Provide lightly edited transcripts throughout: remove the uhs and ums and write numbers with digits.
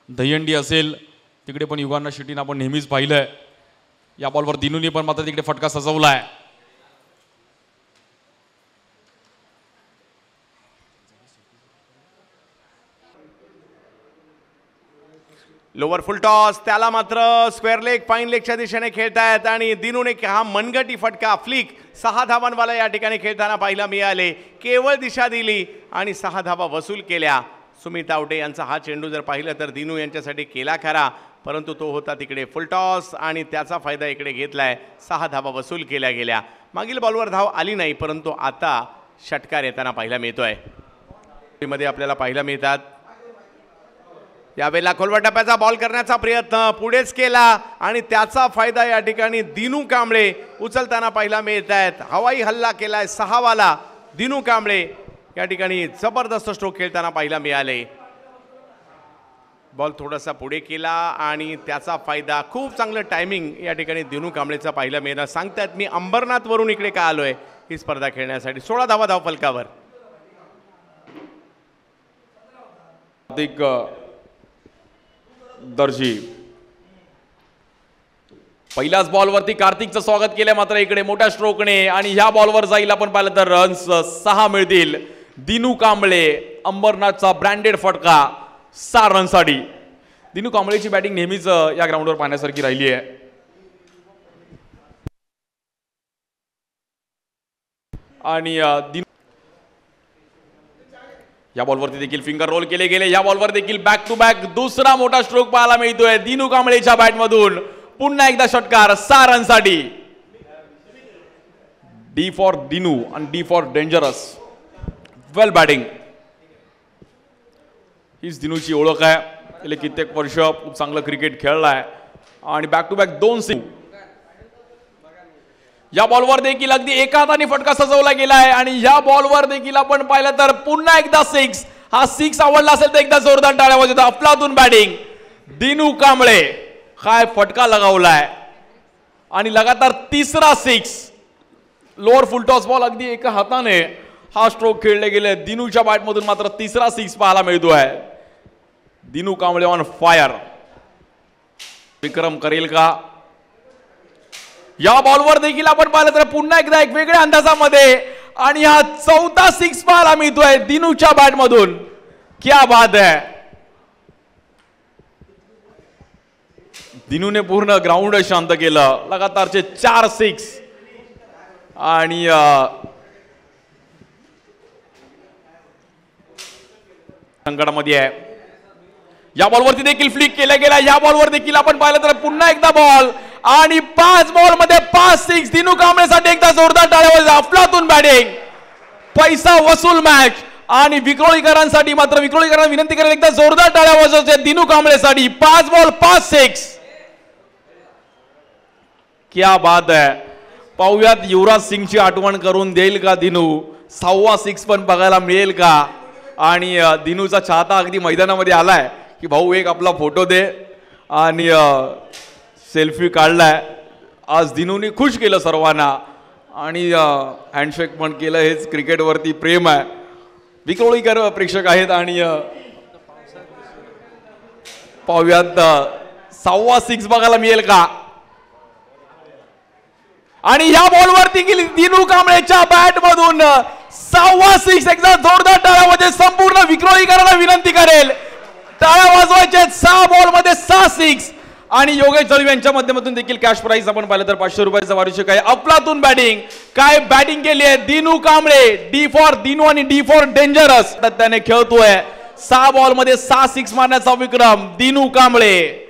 दहीहंडी असेल तिकडे पण युगांना शेट्टीनं आपण नेहमीच पाहिलंय. या बॉलवर दिनूने पण मात्र तिकडे फटका सजवलाय. लोवर फुल टॉस, त्याला मात्र स्क्वेअर लेग फाईन लेगच्या दिशेने खेळतायत आणि दिनूने हा मनगटी फटका फ्लिक 6 धावांवाला या ठिकाणी खेळताना पाहायला मिळाले. केवळ दिशा दिली आणि 6 धावा वसूल केल्या. सुमित आवटे यांचा हा चेंडू जर पाहिलं तर दिनू यांच्यासाठी केला खरा, परंतु तो होता तिकडे फुल टॉस आणि त्याचा फायदा इकडे घेतलाय. 6 धावा वसूल केल्या गेल्या. मागील बॉलवर धाव आली नाही, परंतु आता षटकार येताना पाहायला मिळतोय. मध्ये आपल्याला पाहायला मिळतात. यावेळेला खोलवर टप्प्याचा बॉल करण्याचा प्रयत्न पुढेच केला आणि त्याचा फायदा या ठिकाणी दिनू कांबळे उचलताना पाहायला मिळत आहेत. हवाई हल्ला केलाय 6 वाला दिनू कांबळे या ठिकाणी जबरदस्त स्ट्रोक खेळताना पाहायला मिळाले. बॉल थोडासा पुढे केला आणि त्याचा फायदा, खूप चांगलं टायमिंग या ठिकाणी दिनू कांबळेचा पाहायला मिळणार. सांगतायत मी अंबरनाथ वरून इकडे का आलोय ही स्पर्धा खेळण्यासाठी. 16 धावा धाव फलकावर. दर्जी पहिल्याच बॉलवरती कार्तिकचं स्वागत केलंय मात्र इकडे मोठ्या स्ट्रोकने आणि ह्या बॉलवर जाईल आपण पाहिलं तर रन्स 6 मिळतील. दिनू कांबळे अंबरनाथचा ब्रँडेड फटका 6 रनसाठी. दिनू कांबळेची बॅटिंग नेहमीच या ग्राउंडवर पाहण्यासारखी राहिली आहे. आणि या बॉलवरती देखील फिंगर रोल केले गेले. या बॉलवर देखील बॅक टू बॅक दुसरा मोठा स्ट्रोक पाहायला मिळतोय दिनू कांबळेच्या बॅटमधून. पुन्हा एकदा षटकार 6 रनसाठी. डी फॉर दिनू आणि D for dangerous. Well batting हीच दिनूची ओळख आहे. गेले कित्येक वर्ष खूप चांगलं क्रिकेट खेळलाय आणि बॅक टू बॅक 2 सिक्स. या बॉलवर देखील अगदी एका हाताने फटका सजवला गेलाय आणि या बॉलवर देखील आपण पाहिलं तर पुन्हा एकदा 6. हा 6 आवडला असेल तर एकदा जोरदार टाळ्या वाजवता. अफलातून बॅटिंग दिनू कांबळे. काय फटका लगावलाय आणि लगातार 3रा 6. लोअर फुल टॉस बॉल अगदी एका हाताने हा स्ट्रोक खेळले गेले. दिनूच्या बॅटमधून मात्र 3रा 6 पाहायला मिळतोय. Dinu Kamble on fire. विक्रम करेल का? या बॉलवर देखील आपण पाहिलं तर पुन्हा एकदा एक वेगळ्या अंदाजामध्ये आणि हा 4था 6 पाहायला मिळतोय दिनूच्या बॅटमधून. क्या बात है. दिनूने पूर्ण ग्राउंड शांत केलं. लगातारचे 4 6 आणि संकटामध्ये आहे. या बॉलवरती देखील फ्लिक केला गेला. या बॉलवर देखील आपण पाहिलं तर पुन्हा एकदा बॉल आणि 5 बॉल मध्ये 5 6. दिनू कांबळेसाठी एकदा जोरदार टाळ्या वाजवा. अफलातून बॅटिंग. पैसा वसूल मॅच आणि विक्रोळीकरांसाठी मात्र विक्रोळीकरांना विनंती करेल एकदा जोरदार टाळ्या वाजवायच्या दिनू कांबळेसाठी. 5 बॉल 5 6. क्या बात है. पाहुयात युवराज सिंगची आठवण करून देईल का दिनू. 6वा 6 पण बघायला मिळेल का. आणि दिनूचा चाहता अगदी मैदानामध्ये आलाय की भाऊ एक आपला फोटो दे आणि सेल्फी काढलाय. आज दिनूने खुश केलं सर्वांना आणि हँडशेक पण केलं. हेच क्रिकेटवरती प्रेम आहे. विक्रोळीकर प्रेक्षक आहेत आणि पाहुयात 6वा 6 बघायला मिळेल का. आणि या बॉलवरती गेली दिनू कांबळेच्या बॅट मधून 6वा 6. एकदा जोरदार टाळ्यामध्ये संपूर्ण विक्रोळीकरांना विनंती करेल टाळ्या वाजवायचे. 6 बॉल मध्ये 6 6 आणि योगेश जळवी यांच्या माध्यमातून देखील कॅश प्राइस आपण पाहिलं तर 500 रुपयाचा वार्षिक आहे. अफलातून बॅटिंग. काय बॅटिंग केली आहे दिनू कांबळे. डी फॉर दिनू आणि डी फॉर डेंजरस त्याने खेळतोय. 6 बॉल मध्ये 6 6 मारण्याचा विक्रम दिनू कांबळे.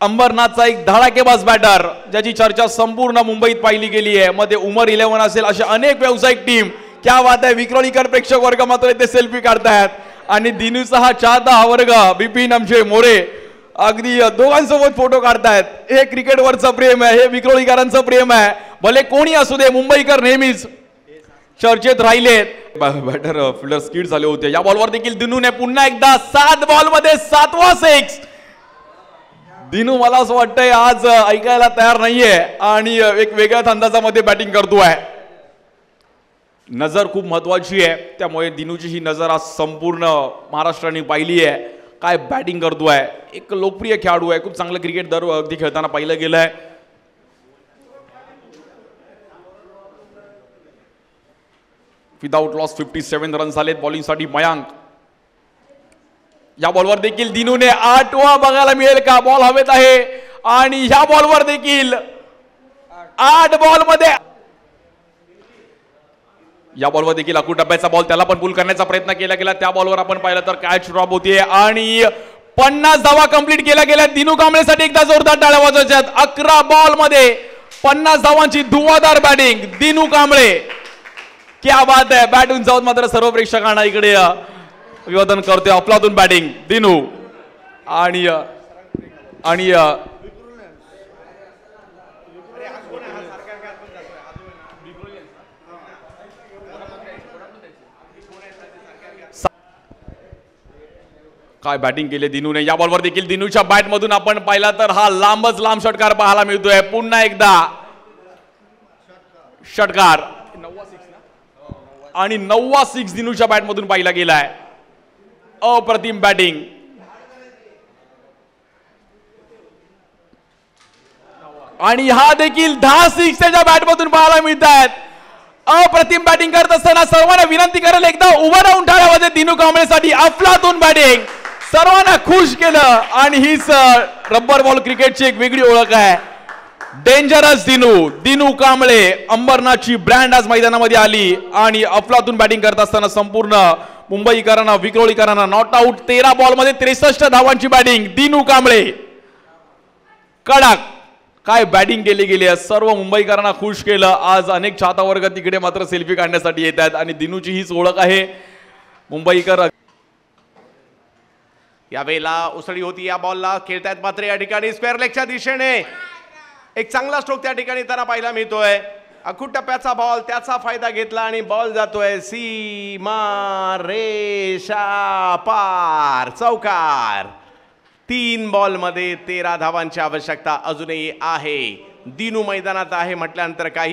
अंबरनाथचा एक धडाकेबाज बॅटर ज्याची चर्चा संपूर्ण मुंबईत पाहिली गेली आहे. मध्ये उमर 11 असेल अशा अनेक व्यावसायिक टीम. क्या बात आहे. विक्रोळीकर प्रेक्षक वर्ग मात्र इथे सेल्फी काढतायत आणि दिनूचा हा चाहता वर्ग बिपिन आमचे मोरे अगदी दोघांसोबत फोटो काढतायत. हे क्रिकेटवरचं प्रेम आहे. हे विक्रोळीकरांचं प्रेम आहे. भले कोणी असू दे मुंबईकर नेहमीच चर्चेत राहिलेत. बॅटर फिल्डर स्किड झाले होते. या बॉलवर देखील दिनूने पुन्हा एकदा 7 बॉल मध्ये 7वा 6. दिनू मला असं वाटतंय आज ऐकायला तयार नाहीये आणि एक वेगळ्याच अंदाजामध्ये बॅटिंग करतोय. नजर खूप महत्वाची आहे त्यामुळे दिनूची ही नजर आज संपूर्ण महाराष्ट्राने पाहिली आहे. काय बॅटिंग करतोय, एक लोकप्रिय खेळाडू आहे, खूप चांगलं क्रिकेट दर अगदी खेळताना पाहिलं गेलंय. विदाउट लॉस 57 रन झालेत बॉलिंगसाठी मयांक. या बॉलवर देखील दिनूने 8वा बघायला मिळेल का, बॉल हवेत आहे आणि ह्या बॉलवर देखील 8 बॉल मध्ये, या बॉलवर देखील अकू टप्प्याचा बॉल, त्याला पण पुल करण्याचा प्रयत्न केला गेला. त्या बॉलवर आपण पाहिलं तर कॅच ड्रॉप होतीये आणि 50 धावा कंप्लीट केल्या गेल्या. दिनू कांबळेसाठी एकदा जोरदार टाळ्या वाजवायच्यात. 11 बॉल मध्ये 50 धावांची धुवाधार बॅटिंग दिनू कांबळे, क्या बात आहे. बॅटून जाऊन मात्र सर्व प्रेक्षकांना इकडे अभिवादन करतोय. अफलातून बॅटिंग दिनू आणि काय बॅटिंग केली दिनूने. या बॉलवर देखील दिनूच्या बॅट मधून आपण पाहिला तर हा लांबच लांब षटकार पाहायला मिळतोय. पुन्हा एकदा षटकार आणि 9वा 6 दिनूच्या बॅट मधून पाहिला गेलाय. अप्रतिम बॅटिंग. आणि हा देखील 10 6 त्याच्या बॅट मधून पाहायला मिळत आहेत. अप्रतिम बॅटिंग करत असताना सर्वांना विनंती करेल एकदा उभं राहून टाळ्या वाजवा दिनू कांबळेसाठी. अफलातून बॅटिंग, सर्वांना खुश केलं आणि हीच रब्बर बॉल क्रिकेटची एक वेगळी ओळख आहे. डेंजरस दिनू कांबळे, अंबरनाथची ब्रँड आज मैदानामध्ये आली आणि अफलातून बॅटिंग करत असताना संपूर्ण मुंबईकरांना विक्रोळीकरांना नॉट आउट. 13 बॉल मध्ये 63 धावांची बॅटिंग दिनू कांबळे. कडक काय बॅटिंग केली गेली आहे, सर्व मुंबईकरांना खुश केलं. आज अनेक चाहता वर्ग तिकडे मात्र सेल्फी काढण्यासाठी येत आहेत आणि दिनूची हीच ओळख आहे. मुंबईकर यावेळेला उसळी होती या बॉलला, खेळतायत मात्र या ठिकाणी स्क्वेअर लेगच्या दिशेने एक चांगला स्ट्रोक त्या ठिकाणी त्यांना पाहायला मिळतोय. अखूट टप्प्याचा बॉल, त्याचा फायदा घेतला आणि बॉल जातोय सीमा रेषा पार. चौकार. 3 बॉल मध्ये 13 धावांची आवश्यकता अजूनही आहे. दिनू मैदानात आहे म्हटल्यानंतर काही